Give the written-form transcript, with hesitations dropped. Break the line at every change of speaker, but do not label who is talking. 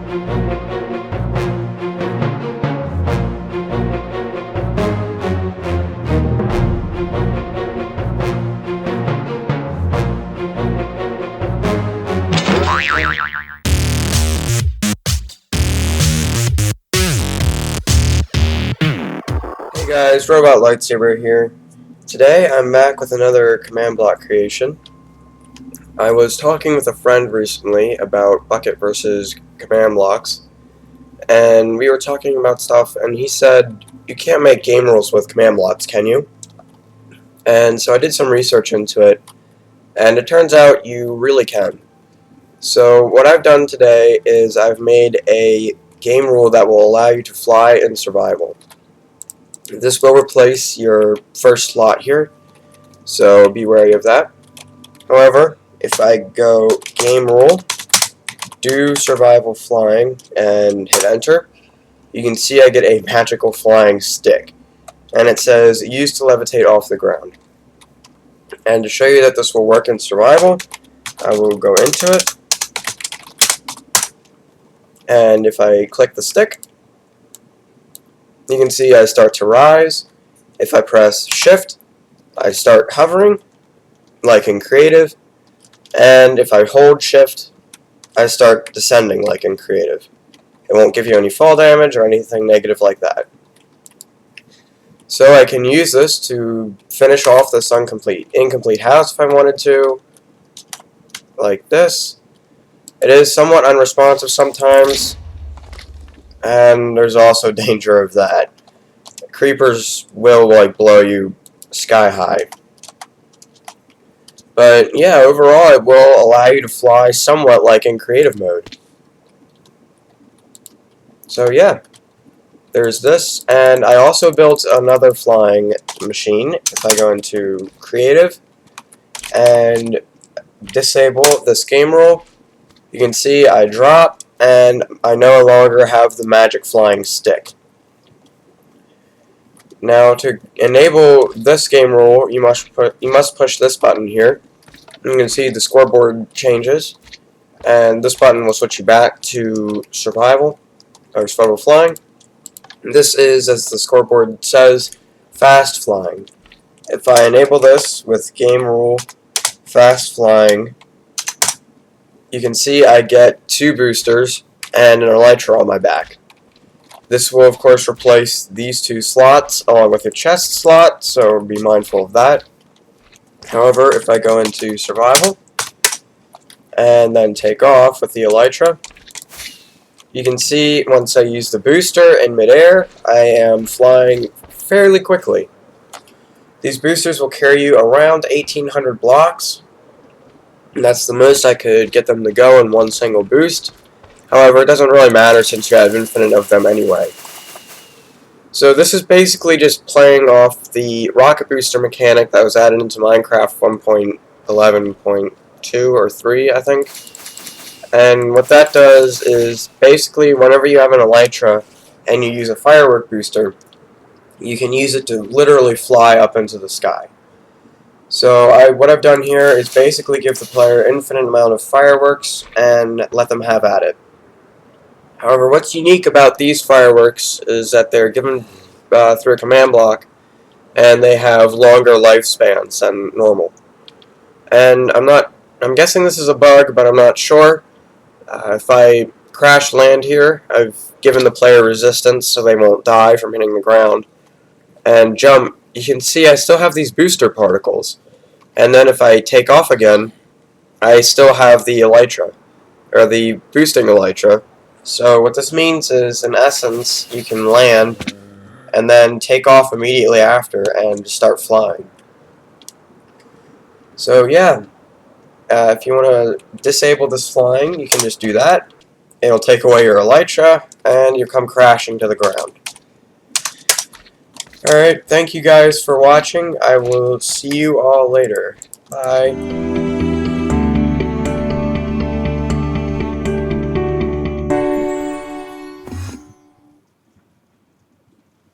Hey guys, Robot Lightsaber here. Today I'm back with another command block creation. I was talking with a friend recently about bucket versus command blocks, and we were talking about stuff, and he said, you can't make game rules with command blocks, can you? And so I did some research into it, and it turns out you really can. So what I've done today is I've made a game rule that will allow you to fly in survival. This will replace your first slot here, so be wary of that. However, if I go game rule, do survival flying, and hit enter, you can see I get a magical flying stick. And it says, used to levitate off the ground. And to show you that this will work in survival, I will go into it. And if I click the stick, you can see I start to rise. If I press shift, I start hovering, like in creative. And if I hold shift, I start descending like in creative. It won't give you any fall damage or anything negative like that. So I can use this to finish off this incomplete house if I wanted to, like this. It is somewhat unresponsive sometimes, and there's also danger of that. Creepers will blow you sky high. But yeah, overall it will allow you to fly somewhat like in creative mode. So yeah, there's this, and I also built another flying machine. If I go into creative and disable this game rule, you can see I drop and I no longer have the magic flying stick. Now to enable this game rule, you must push this button here. You can see the scoreboard changes, and this button will switch you back to survival or survival flying. This is, as the scoreboard says, fast flying. If I enable this with game rule fast flying, you can see I get 2 boosters and an elytra on my back. This will of course replace these 2 slots along with a chest slot, so be mindful of that. However, if I go into survival and then take off with the elytra, you can see once I use the booster in midair, I am flying fairly quickly. These boosters will carry you around 1800 blocks, and that's the most I could get them to go in one single boost. However, it doesn't really matter since you have infinite of them anyway. So this is basically just playing off the rocket booster mechanic that was added into Minecraft 1.11.2 or 3, I think. And what that does is basically whenever you have an elytra and you use a firework booster, you can use it to literally fly up into the sky. So what I've done here is basically give the player infinite amount of fireworks and let them have at it. However, what's unique about these fireworks is that they're given through a command block, and they have longer lifespans than normal. And I'm guessing this is a bug, but I'm not sure. If I crash land here, I've given the player resistance so they won't die from hitting the ground. And jump, you can see I still have these booster particles. And then if I take off again, I still have the elytra, or the boosting elytra. So what this means is, in essence, you can land and then take off immediately after and start flying. So yeah, if you want to disable this flying, you can just do that. It'll take away your elytra, and you come crashing to the ground. Alright, thank you guys for watching. I will see you all later. Bye.